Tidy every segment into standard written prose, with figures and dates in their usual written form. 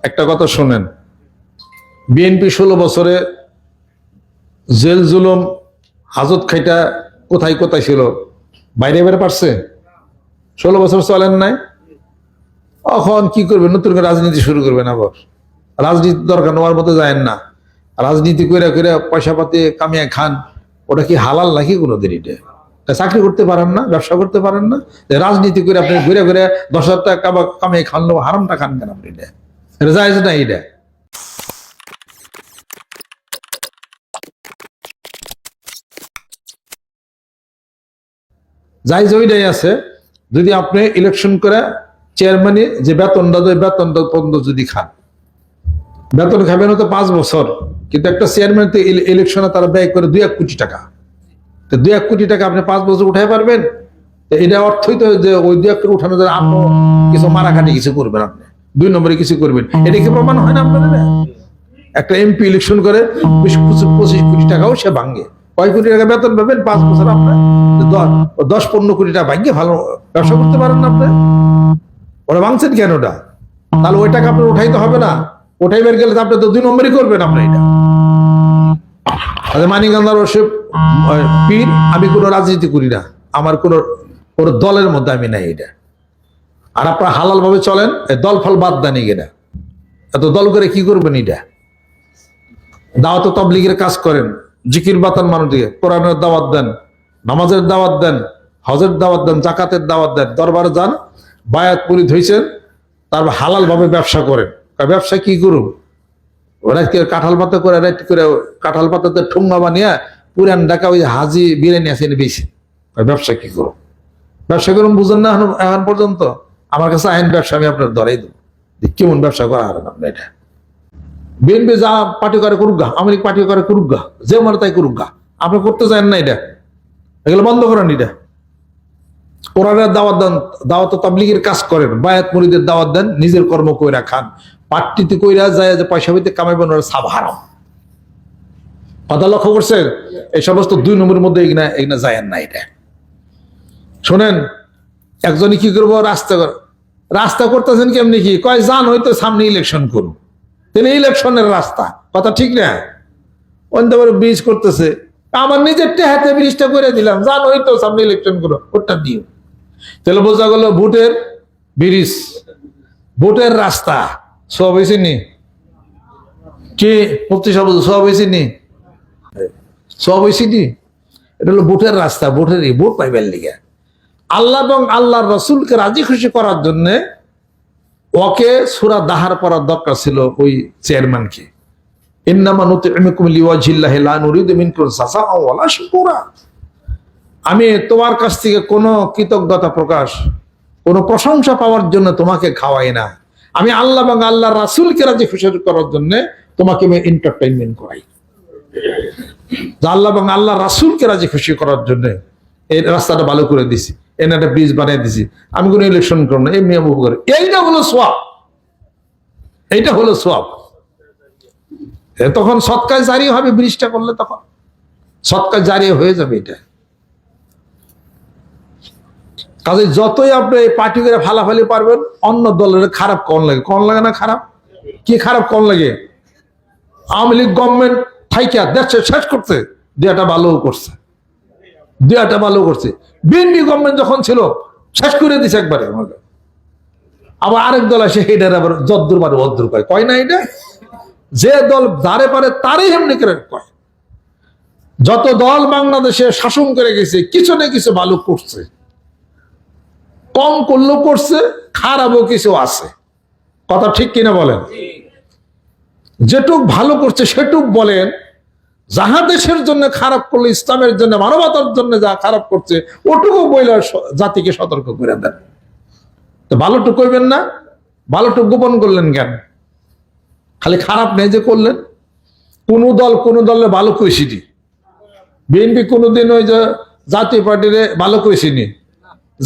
একটা কথা শোনেন, বিএনপি 16 বছরে জেল জুলুম হাজত খাইটা কোথায় কোথায় ছিল, বাইরে বের পারছে? 16 বছর চলেন নাই? এখন কি করবেন? নতুন করে রাজনীতি শুরু করবেন আবার। রাজনীতি দরকার নেওয়ার মতো যায় না। রাজনীতি করে করে পয়সা পাতি কামিয়ে খান, ওটা কি হালাল নাকি কোনোদিন? এটা চাকরি করতে পারেন না, ব্যবসা করতে পারেন না, রাজনীতি করে আপনি ঘুরে ঘুরে 10,000 টাকা কামিয়ে খান, হারামটা খান কেন আপনি? এটা জায়েজ না। এটা জায়েজ ওইটাই আছে, যদি আপনি ইলেকশন করে চেয়ারম্যানে যে বেতনটা দেয়, বেতনটা পর্যন্ত যদি খান, বেতন খাবেন হয়তো 5 বছর, কিন্তু একটা চেয়ারম্যান তো ইলেকশনে তারা ব্যয় করে 2-1 কোটি টাকা। তো 2-1 কোটি টাকা আপনি 5 বছর উঠাই পারবেন? এটা অর্থই তো যে ওই 2-1 কোটি উঠানোর জন্য আপনি কিছু মারাকাটি কিছু করবেন, আপনি 2 নম্বরে কিছু করবেন, এটা কি প্রমাণ হয় না আপনাদের? একটা এমপি ইলেকশন করে 20-25 কোটি টাকাও সে ভাঙ্গে। কয় কোটি টাকা বেতন পাবেন 5 বছর? আপনার 10-15 কোটি টাকা ভাঙ্গে ভালো ব্যবসা করতে পারেন না আপনি? ওরা ভাঙছেন কেন ওটা? তাহলে ওই টাকা আপনার উঠাইতে হবে না? উঠাইবার গেলে আপনি তো 2 নম্বরই করবেন আপনি। এটা মানিকগঞ্জের পীর, আমি কোনো রাজনীতি করি না, আমার কোনো দলের মধ্যে আমি নাই। এটা আর আপনারা হালাল ভাবে চলেন, দল ফল বাদ দেন। এটা এত দল করে কি করবেন? এটা দাওয়াত তাবলীগের কাজ করেন, জিকির বাতান মানুষকে, কোরআনের দাওয়াত দেন, নামাজের দাওয়াত দেন, হজের দাওয়াত দেন, জাকাতের দাওয়াত দেন, দরবারে যান, বায়াত মুরিদ হইছেন, তারপর হালাল ভাবে ব্যবসা করেন। ব্যবসা কি করুন? কাঁঠাল পাতা করে কাঁঠাল পাতাতে ঠুঙ্গা বানিয়ে পুরান ঢাকা ওই হাজি বিরিয়ানি আছে বেশি। ব্যবসা কি করো? ব্যবসা করুন বুঝেন না এখন পর্যন্ত? আমার কাছে আইন ব্যবসা, আমি আপনার ধরাই দেবো কেমন ব্যবসা করা হারেন আপনার। এটা বিএনপি যা পার্টি করে করুক গা, আওয়ামী লীগ পার্টি করে করুক গা, যে মানে তাই করুক গা, আপনি করতে চান না। এটা এগুলো বন্ধ করেন। এটা কোরআনের দাওয়াত দেন, দাওয়াত তাবলীগের কাজ করেন, বায়াত মুরিদের দাওয়াত দেন, নিজের কর্ম কইরা খান। পার্টিতে কইরা যায় যে পয়সা হইতে কামাইবেন, ওরা সাব হারাম। কথা লক্ষ্য করছেন? এই সমস্ত 2 নম্বরের মধ্যে এগুলা যায় না। এটা শোনেন, একজনই কি করবো? রাস্তা করতেছেন কেমনি? কি কয়, যান হয়তো সামনে ইলেকশন করুন, তিনি ইলেকশনের রাস্তা। কথা ঠিক না? অন্তবার ব্রিজ করতেছে, আমার নিজের হাতে ব্রিজটা করে দিলাম, যান হয়তো সামনে ইলেকশন করো, ওটা দিও। তাহলে বোঝা গেল ভোটের ব্রিজ, ভোটের রাস্তা সব হয়েছে নি? কি মুফতি সাহেব সব হয়েছে নি? সব হয়েছে নি? এটা হলো ভোটের রাস্তা, ভোট পাইবার লিগে। আল্লাহ এবং আল্লাহর রাসূলকে রাজি খুশি করার জন্য ওকে সূরা দাহার পড়ার দরকার ছিল ওই চেয়ারম্যানকে। ইন্নামা নুতইমুকুম লিওয়াজহিল্লাহি লা নুরিদু মিনকুম জাযাআন ওয়ালা শুকুরা। আমি তোমার কাছ থেকে কোনো কৃতজ্ঞতা প্রকাশ, কোনো প্রশংসা পাওয়ার জন্য তোমাকে খাওয়াই না। আমি আল্লাহ এবং আল্লাহর রাসূলকে রাজি খুশি করার জন্য তোমাকে আমি এন্টারটেইনমেন্ট করাই। আল্লাহ এবং আল্লাহর রাসূলকে রাজি খুশি করার জন্য এই রাস্তাটা ভালো করে দিছি, এনে একটা ব্রিজ বানিয়ে দিছি। আমি কোনো ইলেকশন করব না, এমনি আমি করে। এইটা হলো সওয়াব, এইটা হলো সওয়াব। তখন সৎকার জারি হবে, ব্রিজটা করলে তখন সৎকার জারি হয়ে যাবে। এটা কাজে যতই আপনি পার্টি করে ফালাফালি পারবেন, অন্য দলের খারাপ কোন লাগে? কোন লাগে না খারাপ? কি খারাপ কোন লাগে? আওয়ামী লীগ গভর্নমেন্ট থাইকা দেশে শেষ করছে, দুটা ভালো করছে, দুটা ভালো করছে। বিএনপি গভর্নমেন্ট যখন ছিল শেষ করে দিছে একবারে আমাকে। আবার আরেক দল আসে এটার আবার যদ্দুর পারে অদ্দুর কয় না? এটা যে দল যারে পারে তারই এমনি করে কয়। যত দল বাংলাদেশে শাসন করে গেছে কিছু না কিছু ভালো করছে, কম করলেও করছে, খারাপও কিছু আছে। কথা ঠিক কিনা বলেন? যেটুক ভালো করছে সেটুক বলেন। যাহা দেশের জন্য খারাপ করলে, ইসলামের জন্য, মানবতার জন্য যা খারাপ করছে ওটুকু বইলে জাতিকে সতর্ক করে দেন। তো ভালোটুকু কইবেন না? ভালোটুকু গোপন করলেন কেন? খালি খারাপ নেই যে করলেন। কোন দলে ভালো কইসিনি। বিএনপি কোনোদিন ওই যে জাতীয় পার্টিরে ভালো কইসিনি,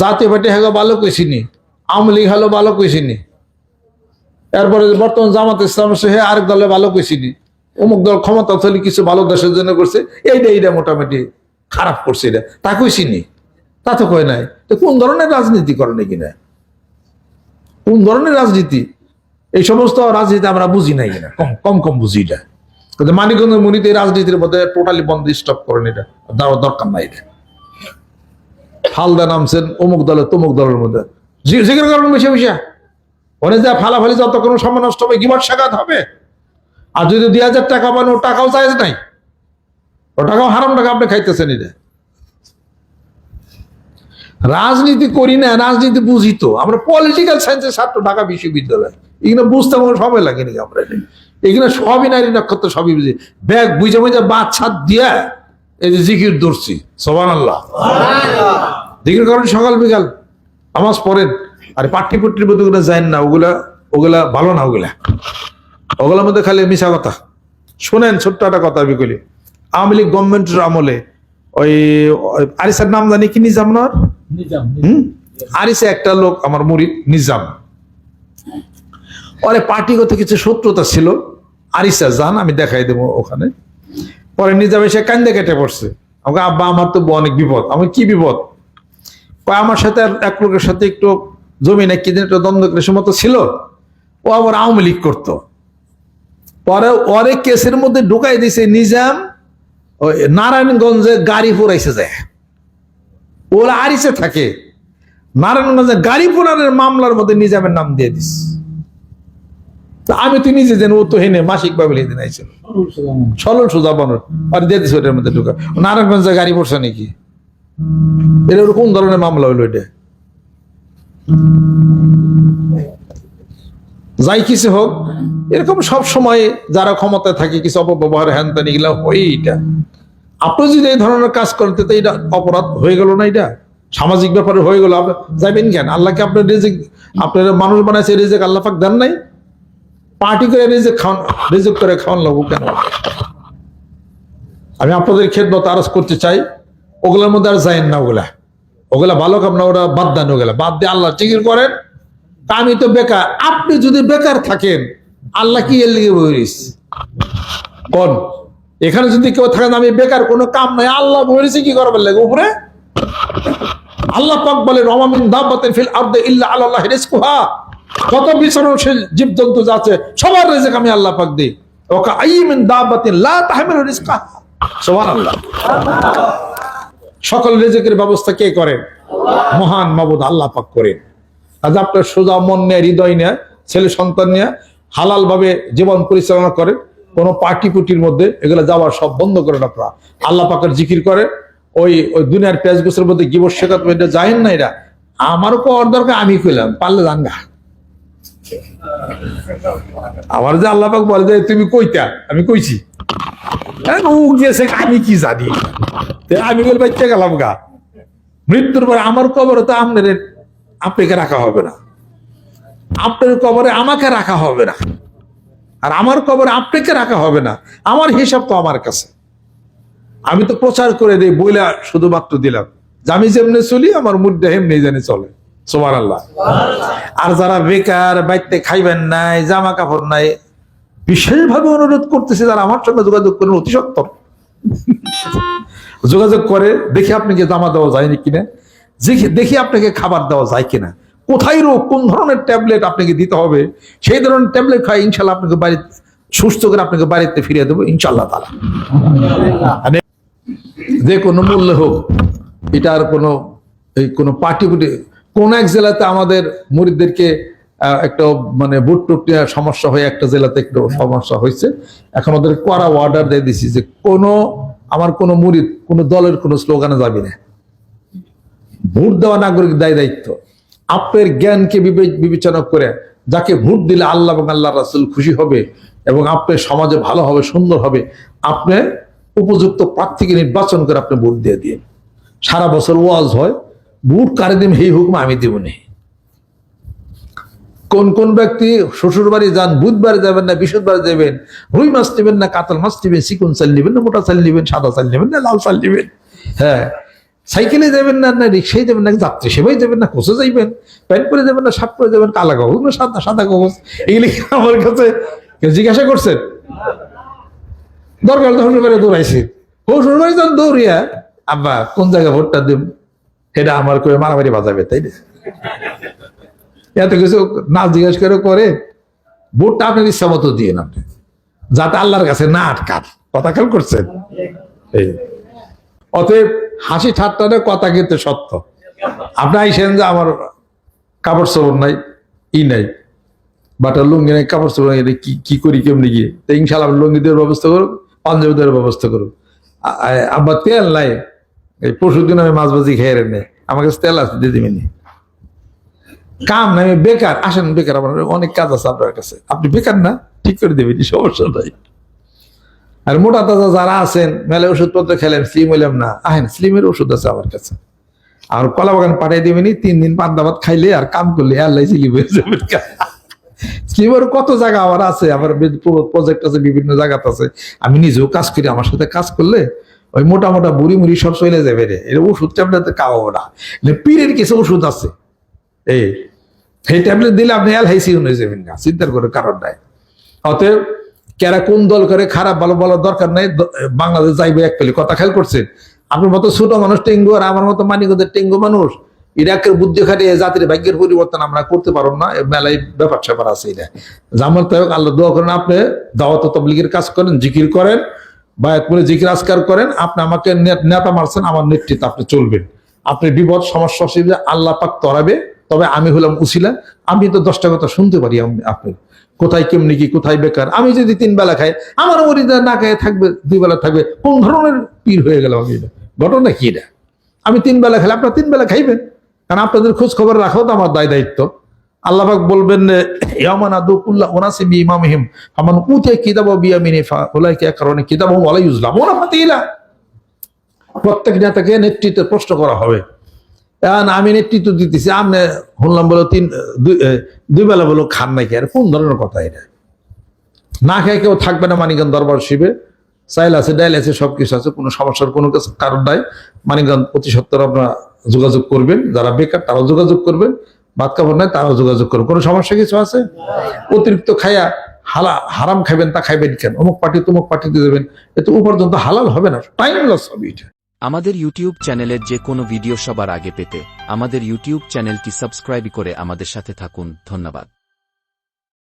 জাতীয় পার্টি হ্যাঁ ভালো কইসিনি, আওয়ামী লীগ হলো ভালো কইসিনি, এরপরে বর্তমান জামাত ইসলাম সে আরেক দলে ভালো কইসিনি, অমুক দল ক্ষমতা চলে কিছু ভালো দেশের জন্য করছে, এইটা মোটামুটি খারাপ করছে, এটা তা কইসিনি। তা তো কয় নাই। তো কোন ধরনের রাজনীতি করেন কিনা? কোন ধরনের রাজনীতি? এই সমস্ত রাজনীতি আমরা বুঝি নাই কিনা, কম কম বুঝি এটা। কিন্তু মানিকগঞ্জের মুড়িতে রাজনীতির মধ্যে টোটালি বন্ধ, স্টপ করেন, এটা দেওয়ার দরকার নাই। এটা ফালদা নামছেন অমুক দলের তমুক দলের মধ্যে, জিজ্ঞেস করেন বসে বসে ওনে যা ফালাফালি যত কোনো সময় নষ্ট হবে, গিবট সাকাত হবে। আর যদি 2000 টাকা পান, ও টাকাও চাইজ নাই, ও টাকাও হারাম টাকা আপনি খাইতেছেন। এটা রাজনীতি করি না, রাজনীতি বুঝি তো আমরা। পলিটিক্যাল সায়েন্সের ছাত্র, ঢাকা বিশ্ববিদ্যালয়, এগুলো বুঝতে আমার সময় লাগে নাকি? আমরা এগুলো সবই নারী নক্ষত্র, সবই বুঝি। ব্যাগ বুঝে বুঝে বাচ্চা দিয়া এই যে জিকির ধরছি, সুবহানাল্লাহ। জিকির করেন সকাল বিকাল, নামাজ পড়েন। আর পাঠ্যপুট্টির মধ্যে ওগুলো যায় না, ওগুলা ভালো না। ওগুলোর মধ্যে খালি মিশা কথা। শোনেন ছোট্ট একটা কথা আমি বলি। আওয়ামী লীগ গভর্নমেন্টের আমলে ওই আরিসার নাম জানি কি, নিজাম না? আরিসে একটা লোক আমার মুরিদ নিজাম, পরে পার্টিগত কিছু শত্রুতা ছিল। আরিসা যান, আমি দেখাই দেবো ওখানে। পরে নিজাম এসে কান্দে কেটে পড়ছে, আমাকে আব্বা আমার তো অনেক বিপদ। আমি কি বিপদ? আমার সাথে এক লোকের সাথে একটু জমি না কি একটা দ্বন্দ্ব কেসের মতো ছিল, ও আবার আওয়ামী লীগ করতো। পরে ওরে কেসের মধ্যে ঢুকাই দিছে নিজাম। ওই নারায়ণগঞ্জে গাড়ি পোড়াইছে যায়, ওরা আরিসে থাকে। নারায়ণগঞ্জে গাড়ি পোড়ানোর মামলার মধ্যে নিজামের নাম দিয়ে দিস। আমি তো নিজে যেন, ও তো হেনে মাসিক ভাবে দিন আইছিল সরল সোজা বানর, আর দিয়ে দিস ওটার মধ্যে ঢুকা। নারায়ণগঞ্জে গাড়ি পড়ছে নাকি? এটা কোন ধরনের মামলা হইলো? এটা যাই কিছু হোক, এরকম সব সময় যারা ক্ষমতায় থাকে কিছু অপব্যবহার হ্যান ত্যান এগুলা হয়। এটা আপনি যদি এই ধরনের কাজ করতে, তো এটা অপরাধ হয়ে গেল না? এটা সামাজিক ব্যাপারে হয়ে গেল। আপনি যাবেন কেন? আল্লাহকে আপনার রিজিক, আপনার মানুষ বানাইছে, রিজিক আল্লাহ পাক দেন নাই? পার্টি করে রিজিক খাওয়ান, রিজিক করে খাওয়ান লাগবো কেন? আমি আপনাদের খেদমত আরজ করতে চাই, ওগুলোর মধ্যে আর যায়েন না। ওগুলা ভালো কাম না, ওরা বাদ দেন। ওগুলা বাদ দিয়ে আল্লাহ জিকির করেন। আমি তো বেকার। আপনি যদি বেকার থাকেন, আল্লাহ কি এর লিগে বলিস কোন? এখানে যদি কেউ থাকেন আমি বেকার, কোনো কাম নাই, আল্লাহ বলেছে কি করবার লাগে উপরে? আল্লাহ পাক বলে ওয়ামিন দাব্বাতিন ফিল আরদি ইল্লা আলাল্লাহি রিজকুহা, কত বিচরণশীল জীবজন্তু আছে সবার রিজিক আমি আল্লাহ পাক দেই। ওয়া কাআইমিন দাব্বাতিন লা তাহমিলু রিজকা, সুবহানাল্লাহ। সকল রিজিকের ব্যবস্থা কে করেন? মহান মাবুদ আল্লাহ পাক করেন। আজ আপনার সোজা মন নিয়ে, হৃদয় নিয়ে, ছেলে সন্তান নিয়ে হালাল ভাবে জীবন পরিচালনা করেন। কোনো পার্টি পুটির মধ্যে এগুলো যাওয়ার সব বন্ধ করেন। আপনারা আল্লাহ পাকের জিকির করে ওই দুনিয়ার পেঁয়াজ গোছের মধ্যে গিবত শেখাত যায়েন না। এরা আমারও কর দরকার, আমি কইলাম পারলে জানগা। আমার যে আল্লাহ পাক বলে যে তুমি কইতা, আমি কইছি, ও গেছে আমি কি জানি। আমি বলে বাচ্চা গেলাম গা। মৃত্যুর পরে আমার কবরে তো আপনাকে রাখা হবে না, আপনার কবরে আমাকে রাখা হবে না, আর আমার কবরে আপনাকে রাখা হবে না। আমার হিসাব তো আমার কাছে। আমি তো প্রচার করে দিই, বইলা শুধুমাত্র দিলাম যে আমি যেমনি চলি, আমার মুদ্রা এমনি জানি চলে, সুবহানাল্লাহ। আর যারা বেকার, বাইতে খাইবেন নাই, জামা কাপড় নাই, বিশেষভাবে অনুরোধ করতেছে যারা আমার সঙ্গে যোগাযোগ করেন, অতি সত্তর যোগাযোগ করে দেখি আপনাকে জামা দেওয়া যায় কিনা, দেখি আপনাকে খাবার দেওয়া যায় কিনা, কোথায় রোগ, কোন ধরনের ট্যাবলেট আপনাকে দিতে হবে, সেই ধরনের ট্যাবলেট খাই ইনশাল্লাহ আপনাকে বাড়িতে সুস্থ করে আপনাকে বাড়িতে ফিরিয়ে দেবো ইনশাল্লাহ তাআলা। যে কোনো মূল্যে হোক, এটার কোনো পার্টি কোন এক জেলাতে আমাদের মুরিদদেরকে একটা মানে ভোট প্রক্রিয়া সমস্যা হয়ে একটা জেলাতে একটু সমস্যা হয়েছে। এখন ওদের কড়া অর্ডার দিয়ে দিছি যে আমার কোনো মুরিদ কোনো দলের কোনো স্লোগানে যাবি না। ভোট দেওয়া নাগরিক দায়িত্ব। আপনার জ্ঞানকে বিবেচনা করে যাকে ভোট দিলে আল্লাহ এবং আল্লাহ রাসূল খুশি হবে এবং আপনার সমাজে ভালো হবে, সুন্দর হবে, আপনি উপযুক্ত প্রার্থীকে নির্বাচন করে আপনি ভোট দিয়ে দিন। সারা বছর ওয়াজ হয়, ভোট কারে দিন এই হুকুম আমি দিব না। কোন কোন ব্যক্তি শ্বশুর বাড়ি যান, বুধবারে যাবেন না বৃহস্পতিবারে যাবেন, রুই মাছ নেবেন না কাতল মাছ নেবেন, চিকন চাল নেবেন না মোটা চাল নেবেন, সাদা চাল নেবেন না লাল চাল নেবেন, হ্যাঁ, সাইকেলে যাবেন না রিক্সায় যাবেন না যাত্রী সেবাই যাবেন না কোচে যাইবেন, প্যান্ট পরে যাবেন না শার্ট পরে যাবেন, কালা কাগজ না সাদা কাগজ, এগুলি আমার কাছে জিজ্ঞাসা করছেন। দরকার শ্বশুর বাড়ি দৌড়াইছি, শ্বশুর বাড়ি যখন দৌড়িয়া আব্বা কোন জায়গায় ভোটটা দেব, এটা আমার করে মারামারি বাজাবে, তাই না? এত কিছু না জিজ্ঞাসা করে ভোটটা আপনার ইচ্ছা মতো দিয়ে আপনি, যাতে আল্লাহর কাছে না আটকান। কথা খেয়াল করছেন? এই অতএব হাসি ঠাট্টাটা কথা কিন্তু সত্য। আপনি আইসেন যে আমার কাপড় চোপড় নাই, নাই, বাটার লুঙ্গি নাই, কাপড় চোপড় নাই, কি করি কেমনি গিয়ে, তো ইনশাল্লাহ লুঙ্গি দেওয়ার ব্যবস্থা করুক, পাঞ্জাবি দেওয়ার ব্যবস্থা করুক। আবার তেল নাই, এই পরশু দিন আমি মাছ ভাজি খেয়ে নেই, আমার কাছে তেল আছে দিয়ে দিবেনি। কাম নাই, আমি বেকার, আসেন বেকার, আমার অনেক কাজ আছে আপনার কাছে, আপনি বেকার না, ঠিক করে দেবেন, সমস্যা নাই। আর মোটা তাজা যারা আছেন, মেলে ওষুধপত্র খেলেন, স্লিম হইলাম না, আহেন স্লিমের ওষুধ আছে আমার কাছে, আর কলা বাগান পাঠিয়ে দিবেনি, 3 দিন পান্তা ভাত খাইলে আর কাম করলে আল্লাহ স্লিম হয়ে যাবে। স্লিমের কত জায়গা আমার আছে, আমার প্রজেক্ট আছে, বিভিন্ন জায়গাতে আছে, আমি নিজেও কাজ করি, আমার সাথে কাজ করলে ওই মোটা মোটা বুড়ি মুড়ি সব চলে যাবে রে, এর ওষুধ ট্যাবলেট খাওয়াবো না, পীরের কিছু ওষুধ আছে, এই ট্যাবলেট দিলে আপনি এলআইসি হয়ে যাবেন না, চিন্তার করে কারণ নাই। অতএব কেরা কোন দল করে খারাপ ভালো বলার দরকার নাই, বাংলাদেশ যাইবে এক পেলে। কথা খেয়াল করছেন? আপনার মতো ছোট মানুষ টেঙ্গু আর আমার মতো মানিকদের টেঙ্গু মানুষ, ইরাকের বুদ্ধি খাটিয়ে জাতির ভাগ্যের পরিবর্তন আমরা করতে পারব না, মেলায় ব্যাপার স্যাপার আছে। এটা জামাল তাহলে আল্লাহ দোয়া করেন, আপনি দাওয়াত তাবলীগের কাজ করেন, জিকির করেন, বায়াত করে জিকির আজকার করেন, আপনি আমাকে নেতা মারছেন, আমার নেতৃত্বে আপনি চলবেন, আপনি বিপদ সমস্যা অসুবিধা আল্লাহ পাক তরাবে। তবে আমি হলাম উসিলা, আমি তো 10টা কথা শুনতে পারি আপনি কোথায় কেমনি কি, কোথায় বেকার। আমি যদি 3 বেলা খাই, আমার মরিদা না খায় থাকবে, 2 বেলা থাকবে, কোন ধরনের পীর হয়ে গেল আমি? এটা ঘটনা কি? এটা আমি 3 বেলা খেলে আপনার 3 বেলা খাইবেন, কারণ আপনাদের খোঁজ খবর রাখাও তো আমার দায় দায়িত্ব। আল্লাহ পাক বলবেন, ইয়ামান আদুকুল্লাহ ওনাসি বিইমামিহিম ফামান উতিয়া কিতাবা বিয়ামিনি ফাউলাইকা ইয়াকরাউনা কিতাবাহুম ওয়া লা ইউজলামুনা ফাতিলা। প্রত্যেক নেতাকে নেতৃত্বের প্রশ্ন করা হবে। এখন আমি নেতৃত্ব দিতেছি, আপনি শুনলাম বলো 2 বেলা বলো খান নাকি, আর কোন ধরনের কথা এটা? না খেয়ে কেউ থাকবে না মানিকগঞ্জ দরবার শিবে, চাইল আছে, ডাইল আছে, সবকিছু আছে, কোনো সমস্যার কোনো কারণ নাই। মানিকগঞ্জ অতি সত্তর আপনারা যোগাযোগ করবেন, যারা বেকার তারাও যোগাযোগ করবেন, ভাত কাপড় নাই তারাও যোগাযোগ করবেন। কোনো সমস্যা কিছু আছে? অতিরিক্ত খাইয়া হারাম খাইবেন, তা খাইবেন কেন? অমুক পার্টি তমুক পার্টিতে দেবেন, এতে উপার্জন তো হালাল হবে না, টাইম লস হবে। এটা আমাদের ইউটিউব চ্যানেলের যে কোনো ভিডিও সবার আগে পেতে আমাদের ইউটিউব চ্যানেলটি সাবস্ক্রাইব করে আমাদের সাথে থাকুন। ধন্যবাদ।